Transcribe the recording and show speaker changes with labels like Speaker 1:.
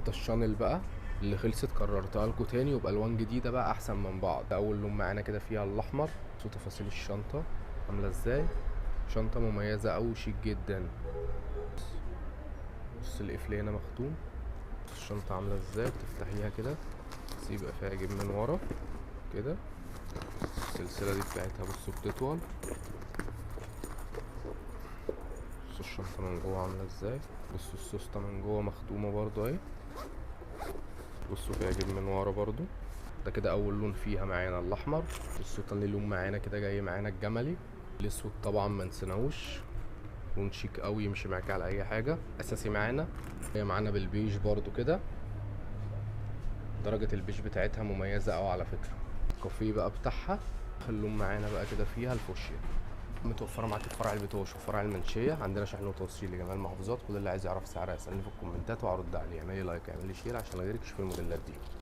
Speaker 1: الشنطة الشانل بقى اللي خلصت كررتها لكم تاني وبألوان جديدة بقى أحسن من بعض. أول لون معانا كده فيها الأحمر. شوفوا تفاصيل الشنطة عاملة ازاي، شنطة مميزة أوي شيك جدا. بص القفل هنا مختوم. الشنطة عاملة ازاي، بتفتحيها كده بس يبقى فيها جيب من ورا كده. السلسلة دي بتاعتها بصوا بتطول. بصوا الشنطة من جوه عاملة ازاي، بصوا السوستة من جوه مختومة برضو اهي. بصوا فيها جيب من ورا برضو. ده كده اول لون فيها معانا الاحمر. بصوا تاني لون معانا كده جاي معانا الجملي. الاسود طبعا ما نسيناهوش، لون شيك قوي يمشي معاك على اي حاجه. اساسي معانا هي معانا بالبيج برضو كده. درجه البيج بتاعتها مميزه قوي على فكره. الكافيه بقى بتاعها اللون معانا بقى كده فيها الفوشيا. متوفره معاك في فرع البتوش وفرع المنشيه. عندنا شحن وتوصيل لجميع المحافظات. كل اللي عايز يعرف سعرها يسالني في الكومنتات وهرد عليه. اعملي لايك اعملي شير عشان غيرك يشوف الموديلات دي.